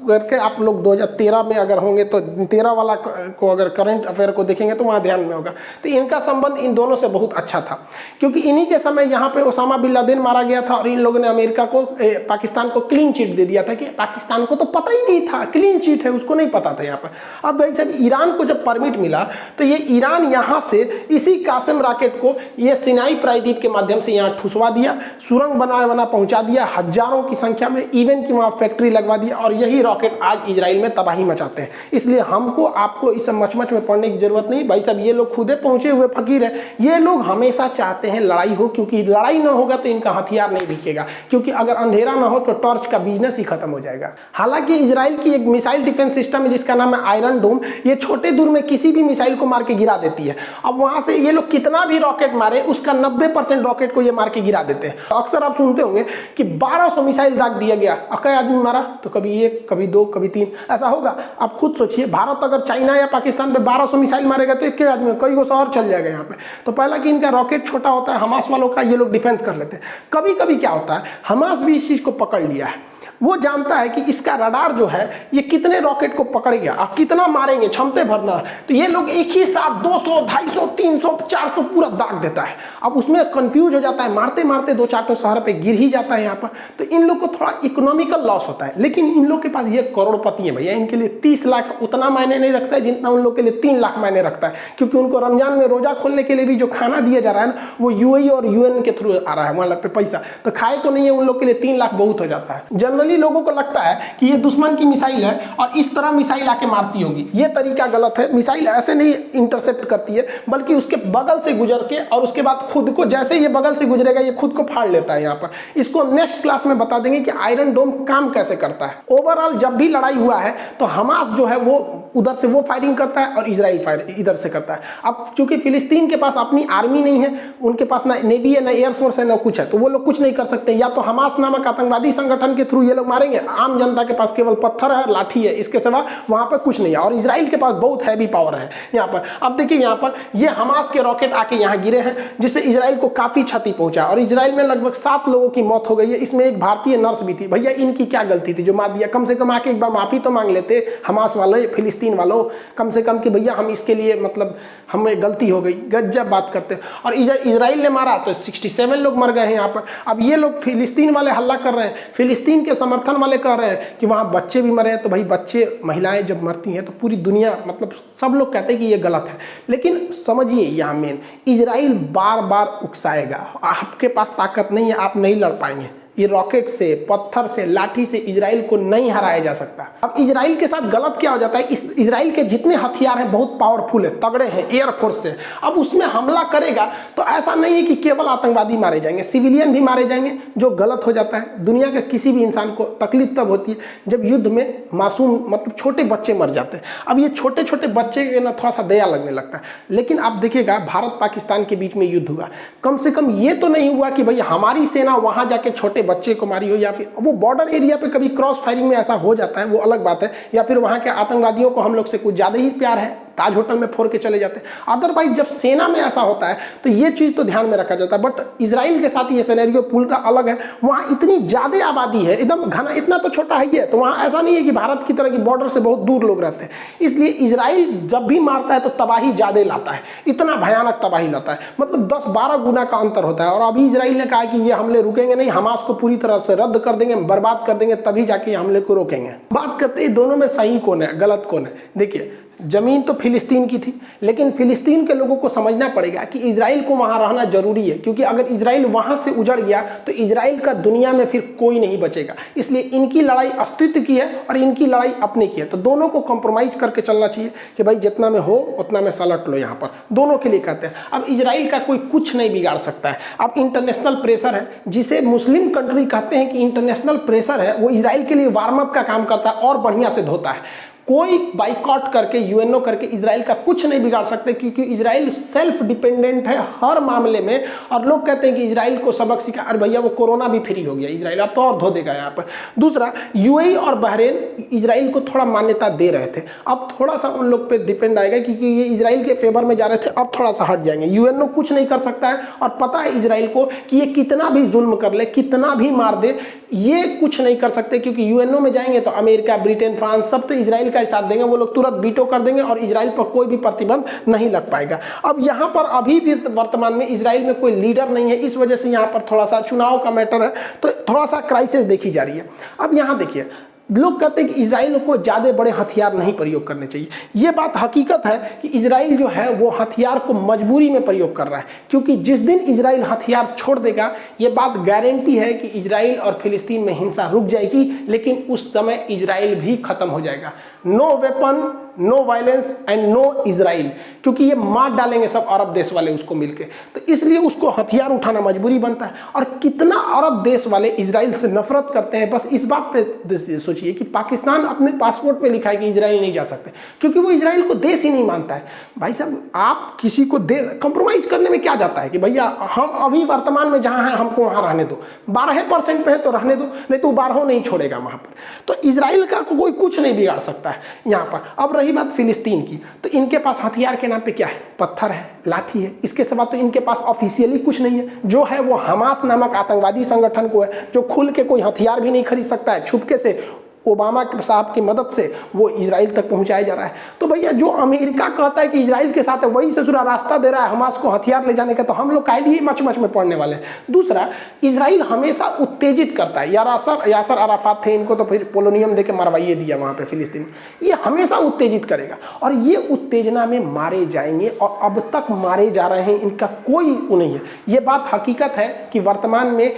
करके आप लोग 2013 में अगर होंगे तो 13 वाला को अगर करंट अफेयर को देखेंगे तो वहाँ ध्यान में होगा। तो इनका संबंध इन दोनों से बहुत अच्छा था, क्योंकि इन्हीं के समय यहाँ पे ओसामा बिन लादेन मारा गया था, और इन लोगों ने अमेरिका को पाकिस्तान को क्लीन चिट दे दिया था, कि पाकिस्तान को तो पता ही नहीं था क्लीन चिट है, उसको नहीं पता था यहाँ पर। अब भाई साहब ईरान को जब परमिट मिला तो ये ईरान यहाँ से इसी कासिम रॉकेट को ये सिनाई प्रायद्वीप के माध्यम से यहाँ ठुसवा दिया, सुरंग बना पहुंचा दिया हजारों की संख्या में, इवन की वहाँ फैक्ट्री लगवा दिया, और यही रॉकेट आज इजराइल में तबाही मचाते हैं। इसलिए हमको आपको इस मचमच में पड़ने की जरूरत नहीं भाई साहब, ये लोग खुदे पहुंचे हुए फकीर है। ये लोग हमेशा चाहते हैं लड़ाई हो, क्योंकि लड़ाई ना होगा तो इनका हथियार नहीं दिखेगा, क्योंकि अगर अंधेरा ना हो तो टॉर्च का बिजनेस ही खत्म हो जाएगा। हालांकि इजराइल की एक मिसाइल डिफेंस सिस्टम है जिसका नाम है आयरन डोम, ये छोटे दूर में किसी भी मिसाइल को मार के गिरा देती है। अब वहां से ये लोग कितना भी रॉकेट मारे, उसका 90% रॉकेट को ये मार के गिरा देते हैं। अक्सर आप सुनते होंगे कि 1200 मिसाइल दाग दिया गया, कई आदमी मारा, तो कभी 1 कभी 2 कभी 3 ऐसा होगा। आप खुद सोचिए, भारत अगर चाइना या पाकिस्तान पे 1200 मिसाइल मारेगा तो एक आदमी कई गो शहर चल जाएगा यहाँ पे। तो पहला कि इनका रॉकेट छोटा होता है, हमास वालों का ये लोग डिफेंस कर लेते हैं। कभी कभी क्या होता है, हमास भी इस चीज को पकड़ लिया है, वो जानता है कि इसका रडार जो है ये कितने रॉकेट को पकड़ गया, आप कितना मारेंगे, क्षमता भरना। तो ये लोग एक ही साथ 200 250 300 400 पूरा दाग देता है। अब उसमें कंफ्यूज हो जाता है, मारते मारते 2-4 शहर पे गिर ही जाता है यहाँ पर। तो इन लोग को थोड़ा इकोनॉमिकल लॉस होता है, लेकिन इन लोग के पास ये करोड़पति है भैया, इनके लिए 30 लाख उतना मायने नहीं रखता है जितना उन लोग के लिए 3 लाख मायने रखता है, क्योंकि उनको रमजान में रोजा खोलने के लिए भी जो खाना दिया जा रहा है ना, वो यूएई और यूएन के थ्रू आ रहा है वहां पे पैसा, तो खाए को नहीं है उन लोग के लिए 3 लाख बहुत हो जाता है। जनरली लोगों को लगता है कि ये दुश्मन की मिसाइल है और इस तरह मिसाइल आके मारती होगी, ये तरीका गलत है। मिसाइल ऐसे नहीं इंटरसेप्ट करती है, बल्कि उसके बगल से गुजर के और उसके बाद खुद को, जैसे ये बगल से गुजरेगा ये खुद को फाड़ लेता है। यहाँ पर इसको नेक्स्ट क्लास में बता देंगे कि आयरन डोम काम कैसे करता है। ओवरऑल जब भी लड़ाई हुआ है तो हमास जो है वो उधर से वो फायरिंग करता है और इजराइल फायर इधर से करता है। अब चूंकि फिलिस्तीन के पास अपनी आर्मी नहीं है, उनके पास ना नेवी है, ना एयरफोर्स है, ना कुछ है, तो वो लोग कुछ नहीं कर सकते। या तो हमास नामक आतंकवादी संगठन के थ्रू ये लोग मारेंगे, आम जनता के पास केवल पत्थर है, लाठी है, इसके सिवा वहां पर कुछ नहीं है। और इजराइल के पास बहुत हैवी पावर है यहाँ पर। अब देखिए यहाँ पर ये हमास के रॉकेट आके यहाँ गिरे हैं, जिससे इजराइल को काफी क्षति पहुंचा और इजराइल में लगभग 7 लोगों की मौत हो गई है। इसमें एक भारतीय नर्स भी थी। भैया इनकी क्या गलती थी जो मार दिया? कम से कम आके एक बार माफी तो मांग लेते हमास वाले, फिलिस्तीन वालों, कम से कम कि भैया हम इसके लिए मतलब हमें गलती हो गई। गजब बात करते। और इजराइल ने मारा तो 67 लोग मर गए हैं यहाँ पर। अब ये लोग फिलिस्तीन वाले हल्ला कर रहे हैं, फिलिस्तीन के समर्थन वाले कह रहे हैं कि वहाँ बच्चे भी मरे हैं। तो भाई बच्चे, महिलाएं जब मरती हैं तो पूरी दुनिया, मतलब सब लोग कहते हैं कि ये गलत है। लेकिन समझिए यहाँ मेन, इजराइल बार बार उकसाएगा, आपके पास ताकत नहीं है, आप नहीं लड़ पाएंगे। ये रॉकेट से, पत्थर से, लाठी से इजराइल को नहीं हराया जा सकता। अब इजराइल के साथ गलत क्या हो जाता है, इस इजराइल के जितने हथियार हैं बहुत पावरफुल है, तगड़े हैं, एयरफोर्स से। अब उसमें हमला करेगा तो ऐसा नहीं है कि केवल आतंकवादी मारे जाएंगे, सिविलियन भी मारे जाएंगे, जो गलत हो जाता है। दुनिया के किसी भी इंसान को तकलीफ तब होती है जब युद्ध में मासूम, मतलब छोटे बच्चे मर जाते हैं। अब ये छोटे छोटे बच्चे के ना थोड़ा सा दया लगने लगता है। लेकिन आप देखिएगा, भारत पाकिस्तान के बीच में युद्ध हुआ, कम से कम ये तो नहीं हुआ कि भाई हमारी सेना वहां जाके छोटे बच्चे को मारी हो, या फिर वो बॉर्डर एरिया पे कभी क्रॉस फायरिंग में ऐसा हो जाता है, वो अलग बात है। या फिर वहां के आतंकवादियों को हम लोग से कुछ ज्यादा ही प्यार है, ताज होटल में फोड़ के चले जाते हैं। अदरवाइज जब सेना में ऐसा होता है तो ये चीज तो ध्यान में रखा जाता है। बट इजराइल के साथ ये सिनेरियो पूरा अलग है। वहां इतनी ज्यादा आबादी है, एकदम घना, इतना तो छोटा है ही है, तो वहां ऐसा नहीं है कि भारत की तरह की बॉर्डर से बहुत दूर लोग रहते हैं। इसलिए इजराइल जब भी मारता है तो तबाही ज्यादा लाता है, इतना भयानक तबाही लाता है, मतलब 10-12 गुना का अंतर होता है। और अभी इजराइल ने कहा कि ये हमले रुकेंगे नहीं, हमास को पूरी तरह से रद्द कर देंगे, बर्बाद कर देंगे, तभी जाके हमले को रोकेंगे। बात करते हैं दोनों में सही कौन है, गलत कौन है। देखिए, जमीन तो फिलिस्तीन की थी, लेकिन फिलिस्तीन के लोगों को समझना पड़ेगा कि इजराइल को वहां रहना जरूरी है, क्योंकि अगर इजराइल वहां से उजड़ गया तो इजराइल का दुनिया में फिर कोई नहीं बचेगा। इसलिए इनकी लड़ाई अस्तित्व की है और इनकी लड़ाई अपने की है। तो दोनों को कॉम्प्रोमाइज करके चलना चाहिए कि भाई जितना में हो उतना में सलट लो। यहाँ पर दोनों के लिए कहते हैं। अब इजराइल का कोई कुछ नहीं बिगाड़ सकता है। अब इंटरनेशनल प्रेशर है, जिसे मुस्लिम कंट्री कहते हैं कि इंटरनेशनल प्रेशर है, वो इजराइल के लिए वार्म अप का काम करता है और बढ़िया से धोता है। कोई बाइकआउट करके, यूएनओ करके इजराइल का कुछ नहीं बिगाड़ सकते, क्योंकि इजराइल सेल्फ डिपेंडेंट है हर मामले में। और लोग कहते हैं कि इजराइल को सबक सिखा, अरे भैया वो कोरोना भी फ्री हो गया, इजराइल अब तो और धो देगा यहाँ पर। दूसरा, यूएई और बहरीन इजराइल को थोड़ा मान्यता दे रहे थे, अब थोड़ा सा उन लोग पे डिपेंड आएगा, क्योंकि ये इजराइल के फेवर में जा रहे थे, अब थोड़ा सा हट जाएंगे। यूएनओ कुछ नहीं कर सकता है, और पता है इजराइल को कि ये कितना भी जुल्म कर ले, कितना भी मार दे, ये कुछ नहीं कर सकते, क्योंकि यूएनओ में जाएंगे तो अमेरिका, ब्रिटेन, फ्रांस सब तो इजराइल का साथ देंगे। वो लोग तुरंत वीटो कर देंगे और इजराइल पर कोई भी प्रतिबंध नहीं लग पाएगा। अब यहाँ पर अभी भी वर्तमान में इजराइल में कोई लीडर नहीं है, इस वजह से यहाँ पर थोड़ा सा चुनाव का मैटर है, तो थोड़ा सा क्राइसिस देखी जा रही है। अब यहाँ देखिए, लोग कहते हैं कि इजराइल को ज़्यादा बड़े हथियार नहीं प्रयोग करने चाहिए। ये बात हकीकत है कि इजराइल जो है वो हथियार को मजबूरी में प्रयोग कर रहा है, क्योंकि जिस दिन इजराइल हथियार छोड़ देगा, ये बात गारंटी है कि इजराइल और फिलिस्तीन में हिंसा रुक जाएगी, लेकिन उस समय इजराइल भी खत्म हो जाएगा। No weapon, no violence and no Israel, क्योंकि ये मार डालेंगे सब अरब देश वाले उसको मिलके। तो इसलिए उसको हथियार उठाना मजबूरी बनता है। और कितना अरब देश वाले इजराइल से नफरत करते हैं, बस इस बात पे सोचिए कि पाकिस्तान अपने पासपोर्ट पे लिखा है कि इजराइल नहीं जा सकते, क्योंकि वो इजराइल को देश ही नहीं मानता है। भाई साहब, आप किसी को कंप्रोमाइज करने में क्या जाता है कि भैया हम अभी वर्तमान में जहां हैं हमको वहां रहने दो, 12% पे है तो रहने दो, नहीं तो 12 नहीं छोड़ेगा वहां पर। तो इजराइल का कोई कुछ नहीं बिगाड़ सकता है यहाँ पर। अब रही बात फिलिस्तीन की, तो इनके पास हथियार के नाम पे क्या है? पत्थर है, लाठी है, इसके सिवा तो इनके पास ऑफिशियली कुछ नहीं है। जो है वो हमास नामक आतंकवादी संगठन को है, जो खुल के कोई हथियार भी नहीं खरीद सकता है, छुपके से ओबामा साहब की मदद से वो इजराइल तक पहुंचाया जा रहा है। तो भैया जो अमेरिका कहता है कि इजराइल के साथ है, वही ससुरा रास्ता दे रहा है हमास को हथियार ले जाने का, तो हम लोग काहे लिए मच मच में पड़ने वाले हैं। दूसरा, इजराइल हमेशा उत्तेजित करता है। यासर अराफात थे, इनको तो फिर पोलोनियम देके मरवाइए दिया वहाँ पे फिलिस्तीन। ये हमेशा उत्तेजित करेगा और ये उत्तेजना में मारे जाएंगे और अब तक मारे जा रहे हैं, इनका कोई वो नहीं है। ये बात हकीकत है कि वर्तमान में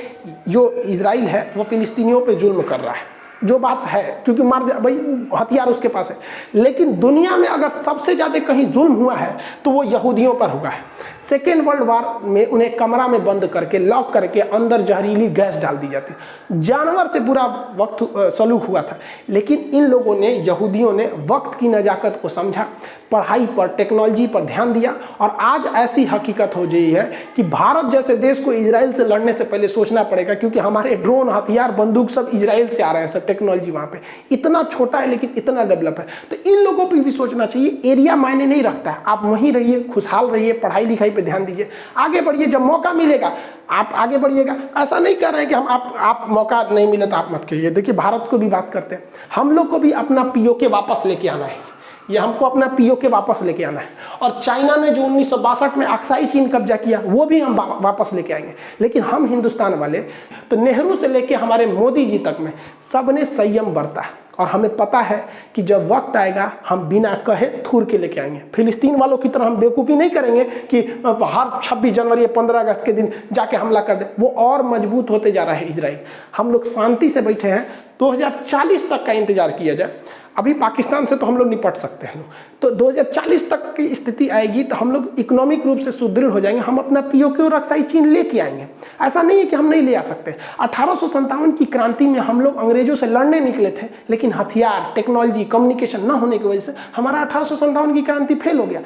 जो इजराइल है वो फिलिस्तीनियों पे जुल्म कर रहा है, जो बात है, क्योंकि मार भाई हथियार उसके पास है। लेकिन दुनिया में अगर सबसे ज़्यादा कहीं जुल्म हुआ है तो वो यहूदियों पर हुआ है। सेकेंड वर्ल्ड वार में उन्हें कमरा में बंद करके लॉक करके अंदर जहरीली गैस डाल दी जाती, जानवर से बुरा वक्त सलूक हुआ था। लेकिन इन लोगों ने, यहूदियों ने वक्त की नजाकत को समझा, पढ़ाई पर, टेक्नोलॉजी पर ध्यान दिया और आज ऐसी हकीकत हो गई है कि भारत जैसे देश को इजराइल से लड़ने से पहले सोचना पड़ेगा, क्योंकि हमारे ड्रोन, हथियार, बंदूक सब इजराइल से आ रहे हैं। सब टेक्नोलॉजी वहाँ पे इतना छोटा है लेकिन इतना डेवलप है। तो इन लोगों पर भी सोचना चाहिए, एरिया मायने नहीं रखता है। आप वहीं रहिए, खुशहाल रहिए, पढ़ाई लिखाई पे ध्यान दीजिए, आगे बढ़िए। जब मौका मिलेगा आप आगे बढ़िएगा। ऐसा नहीं कर रहे हैं कि हम आप मौका नहीं मिले तो आप मत कहिए। देखिए भारत को भी बात करते हैं, हम लोग को भी अपना पीओके वापस लेके आना है, ये हमको अपना पीओके वापस लेके आना है। और चाइना ने जो 1962 में अक्साई चीन कब्जा किया वो भी हम वापस लेके आएंगे। लेकिन हम हिंदुस्तान वाले तो नेहरू से लेके हमारे मोदी जी तक में सब ने संयम बरता है और हमें पता है कि जब वक्त आएगा हम बिना कहे थूर के लेके आएंगे। फिलिस्तीन वालों की तरह हम बेवकूफ़ी नहीं करेंगे कि हर 26 जनवरी 15 अगस्त के दिन जाके हमला कर दे। वो और मजबूत होते जा रहा है इजराइल। हम लोग शांति से बैठे हैं, 2040 तक का इंतजार किया जाए। अभी पाकिस्तान से तो हम लोग निपट सकते हैं, तो 2040 तक की स्थिति आएगी तो हम लोग इकोनॉमिक रूप से सुदृढ़ हो जाएंगे। हम अपना पीओके और अक्साई चीन लेके आएंगे। ऐसा नहीं है कि हम नहीं ले आ सकते। 1857 की क्रांति में हम लोग अंग्रेजों से लड़ने निकले थे, लेकिन हथियार, टेक्नोलॉजी, कम्युनिकेशन न होने की वजह से हमारा 1857 की क्रांति फेल हो गया।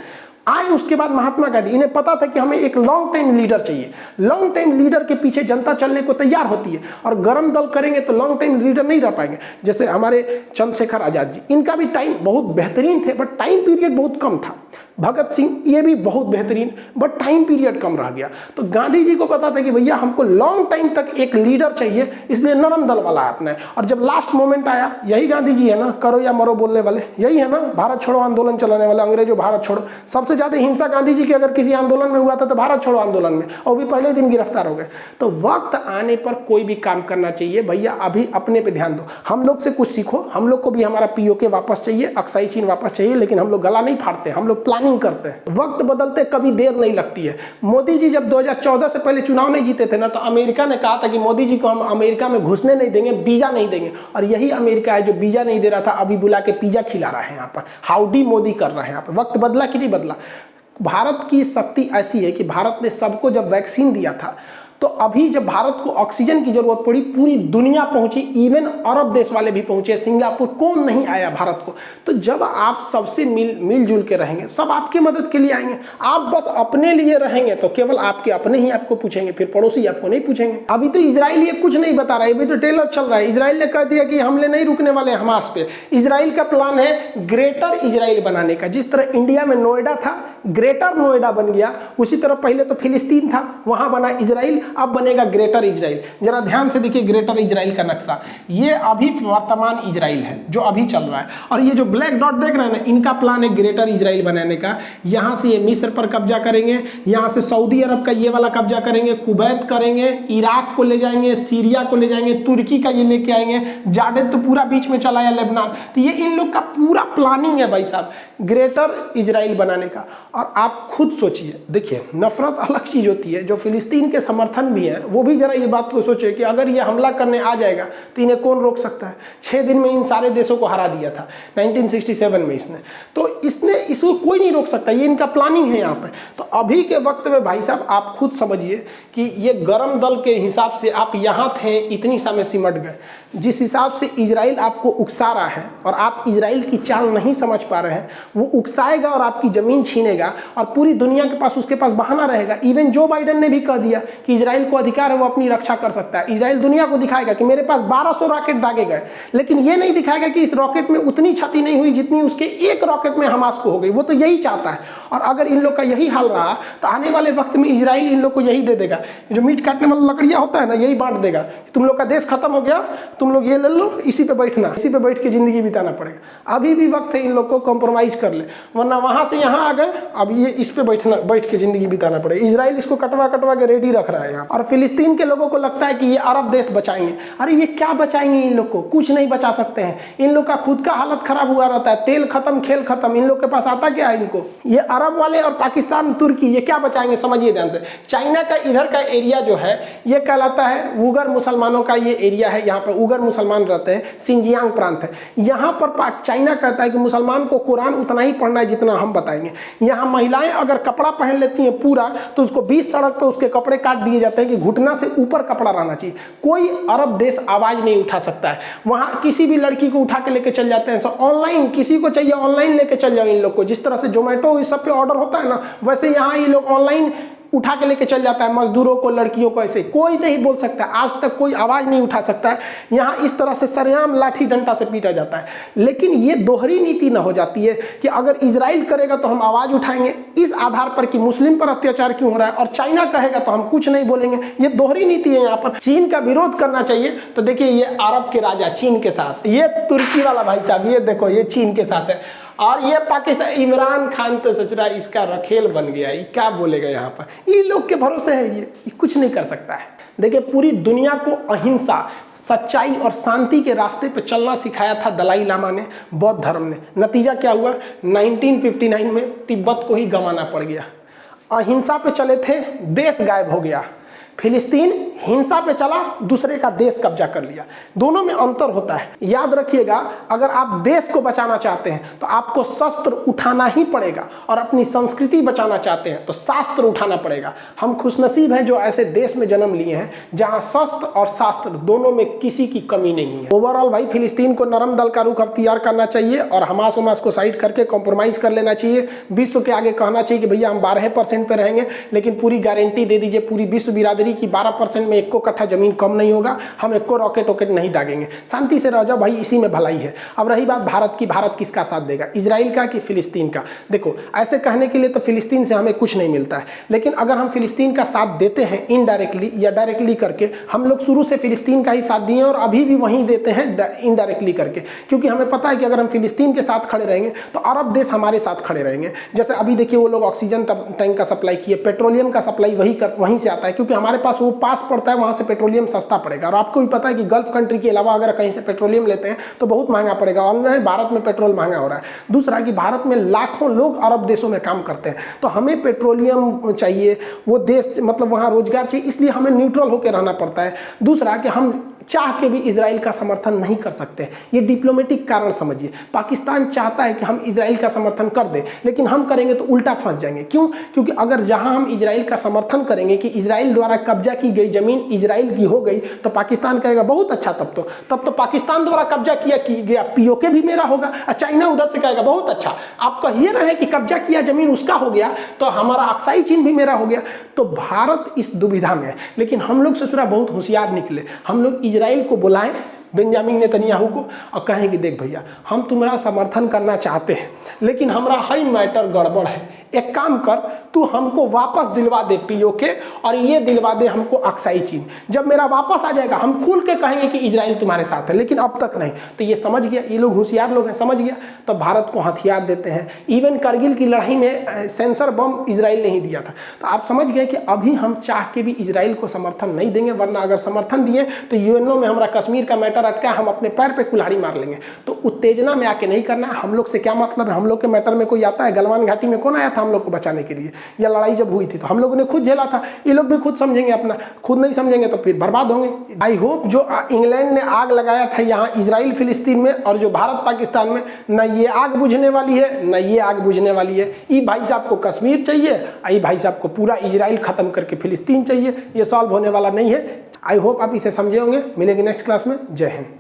आए उसके बाद महात्मा गांधी, इन्हें पता था कि हमें एक लॉन्ग टाइम लीडर चाहिए। लॉन्ग टाइम लीडर के पीछे जनता चलने को तैयार होती है, और गरम दल करेंगे तो लॉन्ग टाइम लीडर नहीं रह पाएंगे। जैसे हमारे चंद्रशेखर आजाद जी, इनका भी टाइम बहुत बेहतरीन थे बट टाइम पीरियड बहुत कम था। भगत सिंह, ये भी बहुत बेहतरीन बट टाइम पीरियड कम रह गया। तो गांधी जी को पता था कि भैया हमको लॉन्ग टाइम तक एक लीडर चाहिए, इसलिए नरम दल वाला अपना है। और जब लास्ट मोमेंट आया, यही गांधी जी है ना, करो या मरो बोलने वाले, यही है ना, भारत छोड़ो आंदोलन चलाने वाले, अंग्रेजों भारत छोड़ो। सबसे ज्यादा हिंसा गांधी जी की अगर किसी आंदोलन में हुआ था तो भारत छोड़ो आंदोलन में, और भी पहले दिन गिरफ्तार हो गए। तो वक्त आने पर कोई भी काम करना चाहिए भैया, अभी अपने पे ध्यान दो। हम लोग से कुछ सीखो, हम लोग को भी हमारा पीओके वापस चाहिए, अक्साई चीन वापस चाहिए, लेकिन हम लोग गला नहीं फाड़ते, हम लोग प्लानिंग करते हैं। वक्त बदलते कभी देर नहीं लगती है। मोदी जी जब 2014 से पहले चुनाव नहीं जीते थे ना, तो अमेरिका ने कहा था कि मोदी जी को हम अमेरिका में घुसने नहीं देंगे, वीजा नहीं देंगे। और यही अमेरिका है जो वीजा नहीं दे रहा था, अभी बुला के पिज्जा खिला रहा है यहाँ पर, हाउडी मोदी कर रहे हैं यहाँ पर। वक्त बदला कि नहीं बदला? भारत की शक्ति ऐसी है कि भारत ने सबको जब वैक्सीन दिया था, तो अभी जब भारत को ऑक्सीजन की जरूरत पड़ी, पूरी दुनिया पहुंची, इवन अरब देश वाले भी पहुंचे, सिंगापुर, कौन नहीं आया भारत को। तो जब आप सबसे मिलजुल के रहेंगे, सब आपकी मदद के लिए आएंगे। आप बस अपने लिए रहेंगे तो केवल आपके अपने ही आपको पूछेंगे, फिर पड़ोसी आपको नहीं पूछेंगे। अभी तो इजराइल ये कुछ नहीं बता रहा है, अभी तो ट्रेलर चल रहा है। इजराइल ने कह दिया कि हमले नहीं रुकने वाले हमास पे। इजराइल का प्लान है ग्रेटर इजराइल बनाने का। जिस तरह इंडिया में नोएडा था, ग्रेटर नोएडा बन गया, उसी तरह पहले तो फिलिस्तीन था, वहां बना इजराइल, अब बनेगा ग्रेटर इजराइल। जरा ध्यान से देखिए ग्रेटर इजराइल का नक्शा, ये अभी वर्तमान इजराइल है जो अभी चल रहा है। और ये जो ब्लैक डॉट देख रहे हैं ना, इनका प्लान है ग्रेटर इजराइल बनाने का। यहां से ये मिस्र पर कब्जा करेंगे, यहां से सऊदी अरब का ये वाला कब्जा करेंगे, कुवैत करेंगे, इराक को ले जाएंगे, सीरिया को ले जाएंगे, तुर्की का ये लेके आएंगे, जार्डन तो पूरा बीच में चला है, लेबनान। तो ये इन लोग का पूरा प्लानिंग है भाई साहब, ग्रेटर इजराइल बनाने का। और आप खुद सोचिए, देखिए नफरत अलग चीज होती है, जो फिलिस्तीन के समर्थन भी है वो भी जरा ये बात को सोचे कि अगर ये हमला करने आ जाएगा तो इन्हें कौन रोक सकता है। 6 दिन में इन सारे देशों को हरा दिया था 1967 में इसने, तो इसको कोई नहीं रोक सकता, ये इनका प्लानिंग है यहाँ पे। तो अभी के वक्त में भाई साहब आप खुद समझिए कि ये गरम दल के हिसाब से आप यहाँ थे, इतनी समय सिमट गए। जिस हिसाब से इजराइल आपको उकसा रहा है और आप इजराइल की चाल नहीं समझ पा रहे हैं, वो उकसाएगा और आपकी ज़मीन छीनेगा और पूरी दुनिया के पास उसके पास बहाना रहेगा। इवन जो बाइडेन ने भी कह दिया कि इजराइल को अधिकार है, वो अपनी रक्षा कर सकता है। इजराइल दुनिया को दिखाएगा कि मेरे पास 1200 रॉकेट दागे गए, लेकिन ये नहीं दिखाएगा कि इस रॉकेट में उतनी क्षति नहीं हुई जितनी उसके एक रॉकेट में हमास को हो गई। वो तो यही चाहता है। और अगर इन लोग का यही हाल रहा तो आने वाले वक्त में इजराइल इन लोग को यही दे देगा, जो मीट काटने वाला लकड़ियाँ होता है ना, यही बांट देगा। तुम लोग का देश खत्म हो गया, तुम लोग ये ले लो, इसी पे बैठना, इसी पे बैठ के जिंदगी बिताना पड़ेगा। अभी भी वक्त है इन लोग को कॉम्प्रोमाइज कर ले, वरना वहां से यहाँ आ गए, अब ये इस पे बैठ के जिंदगी बिताना पड़ेगा। इजराइल इसको कटवा के रेडी रख रहा है यहाँ। और फिलिस्तीन के लोगों को लगता है कि ये अरब देश बचाएंगे। अरे ये क्या बचाएंगे? इन लोग को कुछ नहीं बचा सकते हैं। इन लोग का खुद का हालत खराब हुआ रहता है, तेल खत्म, खेल खत्म। इन लोग के पास आता क्या है? इनको ये अरब वाले और पाकिस्तान, तुर्की, ये क्या बचाएंगे? समझिए ध्यान से। चाइना का इधर का एरिया जो है ये कहलाता है उगर मुसलमानों का ये एरिया है। यहाँ पे उगर मुसलमान रहते हैं, सिंजियांग प्रांत है। यहाँ पर चाइना कहता है कि मुसलमान को कुरान उतना ही पढ़ना है जितना हम बताएंगे। यहाँ महिलाएं अगर कपड़ा पहन लेती हैं पूरा, तो उसको 20 सड़क पे उसके कपड़े काट दिए जाते हैं कि घुटना से ऊपर कपड़ा रहना चाहिए। कोई अरब देश आवाज नहीं उठा सकता है। वहाँ किसी भी लड़की को उठा के लेके चल जाते हैं। ऑनलाइन किसी को चाहिए ऑनलाइन लेके चल जाओ इन लोग को। जिस तरह से जोमेटो इस सब पे ऑर्डर होता है ना, वैसे यहाँ ये लोग ऑनलाइन उठा के लेके चल जाता है मजदूरों को, लड़कियों को। ऐसे कोई नहीं बोल सकता, आज तक कोई आवाज नहीं उठा सकता है। यहाँ इस तरह से सरेआम लाठी डंडा से पीटा जाता है। लेकिन ये दोहरी नीति ना हो जाती है कि अगर इजराइल करेगा तो हम आवाज उठाएंगे इस आधार पर कि मुस्लिम पर अत्याचार क्यों हो रहा है, और चाइना कहेगा तो हम कुछ नहीं बोलेंगे। ये दोहरी नीति है। यहाँ पर चीन का विरोध करना चाहिए तो देखिए ये अरब के राजा चीन के साथ, ये तुर्की वाला भाई साहब, ये देखो ये चीन के साथ है। और ये पाकिस्तान, इमरान खान तो सोच रहा है इसका रखेल बन गया, ये क्या बोलेगा यहाँ पर। ये लोग के भरोसे है, ये कुछ नहीं कर सकता है। देखिए पूरी दुनिया को अहिंसा, सच्चाई और शांति के रास्ते पे चलना सिखाया था दलाई लामा ने, बौद्ध धर्म ने। नतीजा क्या हुआ? 1959 में तिब्बत को ही गंवाना पड़ गया। अहिंसा पे चले थे, देश गायब हो गया। फिलिस्तीन हिंसा पे चला, दूसरे का देश कब्जा कर लिया। दोनों में अंतर होता है, याद रखिएगा। अगर आप देश को बचाना चाहते हैं तो आपको शस्त्र उठाना ही पड़ेगा, और अपनी संस्कृति बचाना चाहते हैं तो शास्त्र उठाना पड़ेगा। हम खुशनसीब हैं जो ऐसे देश में जन्म लिए हैं जहां शस्त्र और शास्त्र दोनों में किसी की कमी नहीं है। ओवरऑल भाई फिलिस्तीन को नरम दल का रुख अख्तियार करना चाहिए और हमास उमास को साइड करके कॉम्प्रोमाइज कर लेना चाहिए। विश्व के आगे कहना चाहिए कि भैया हम 12% पे रहेंगे, लेकिन पूरी गारंटी दे दीजिए पूरी विश्व बिरादरी की 12% में 1 कट्ठा जमीन कम नहीं होगा, हम 1 रॉकेट वॉकेट नहीं दागेंगे। शांति से रह जाओ भाई, इसी में भलाई है। अब रही बात भारत की, भारत किसका साथ देगा, इजराइल का कि फिलिस्तीन का? देखो ऐसे कहने के लिए तो फिलिस्तीन से हमें कुछ नहीं मिलता है, लेकिन अगर हम फिलिस्तीन का साथ देते हैं इनडायरेक्टली या डायरेक्टली करके, हम लोग शुरू से फिलिस्तीन का ही साथ दिए और अभी भी वहीं देते हैं इनडायरेक्टली करके, क्योंकि हमें पता है कि अगर हम फिलिस्तीन के साथ खड़े रहेंगे तो अरब देश हमारे साथ खड़े रहेंगे। जैसे अभी देखिए वो लोग ऑक्सीजन टैंक का सप्लाई किए, पेट्रोलियम का सप्लाई वहीं से आता है, क्योंकि हमारे पास वो पास पड़ता है, वहां से पेट्रोलियम सस्ता पड़ेगा। और आपको भी पता है कि गल्फ कंट्री के अलावा अगर कहीं से पेट्रोलियम लेते हैं तो बहुत महंगा पड़ेगा, और भारत में पेट्रोल महंगा हो रहा है। दूसरा कि भारत में लाखों लोग अरब देशों में काम करते हैं, तो हमें पेट्रोलियम चाहिए, वो देश मतलब वहां रोजगार चाहिए, इसलिए हमें न्यूट्रल होकर रहना पड़ता है। दूसरा कि हम चाह के भी इजराइल का समर्थन नहीं कर सकते, ये डिप्लोमेटिक कारण समझिए। पाकिस्तान चाहता है कि हम इजराइल का समर्थन कर दें, लेकिन हम करेंगे तो उल्टा फंस जाएंगे। क्यों? क्योंकि अगर जहां हम इजराइल का समर्थन करेंगे कि इजराइल द्वारा कब्जा की गई जमीन इजराइल की हो गई, तो पाकिस्तान कहेगा बहुत अच्छा, तब तो पाकिस्तान द्वारा कब्जा किया गया पीओके भी मेरा होगा। और चाइना उधर से कहेगा बहुत अच्छा, आप कहिए रहे कि कब्जा किया जमीन उसका हो गया, तो हमारा अक्साई चीन भी मेरा हो गया। तो भारत इस दुविधा में है, लेकिन हम लोग ससुरा बहुत होशियार निकले। हम लोग इजराइल को बुलाएं, बेंजामिन नेतन्याहू को, और कहें कि देख भैया हम तुम्हारा समर्थन करना चाहते हैं, लेकिन हमारा हाई मैटर गड़बड़ है, एक काम कर, तू हमको वापस दिलवा दे पीओके, और ये दिलवा दे हमको अक्साई चीन। जब मेरा वापस आ जाएगा हम खुल के कहेंगे कि इजराइल तुम्हारे साथ है, लेकिन अब तक नहीं। तो ये समझ गया, ये लोग होशियार लोग हैं, समझ गया। तो भारत को हथियार देते हैं। इवन करगिल की लड़ाई में सेंसर बम इजराइल ने ही दिया था। तो आप समझ गए कि अभी हम चाह के भी इजराइल को समर्थन नहीं देंगे, वरना अगर समर्थन दिए तो यूएनओ में हमारा कश्मीर का मैटर अटका, हम अपने पैर पे कुल्हाड़ी मार लेंगे। तो उत्तेजना में आके नहीं करना है। हम लोग से क्या मतलब है? हम लोग के मैटर में कोई आता है? गलवान घाटी में कौन आया था हम लोग को बचाने के लिए? या लड़ाई जब हुई थी तो हम लोगों ने खुद झेला था। ये लोग भी खुद समझेंगे अपना, खुद नहीं समझेंगे तो फिर बर्बाद होंगे। आई होप जो इंग्लैंड ने आग लगाया था यहाँ इजराइल फिलिस्तीन में, और जो भारत पाकिस्तान में, न ये आग बुझने वाली है न ये आग बुझने वाली है। ई भाई साहब को कश्मीर चाहिए, आई भाई साहब को पूरा इजराइल खत्म करके फिलिस्तीन चाहिए। ये सॉल्व होने वाला नहीं है। आई होप आप इसे समझे होंगे। मिलेंगे नेक्स्ट क्लास में। जय हिंद।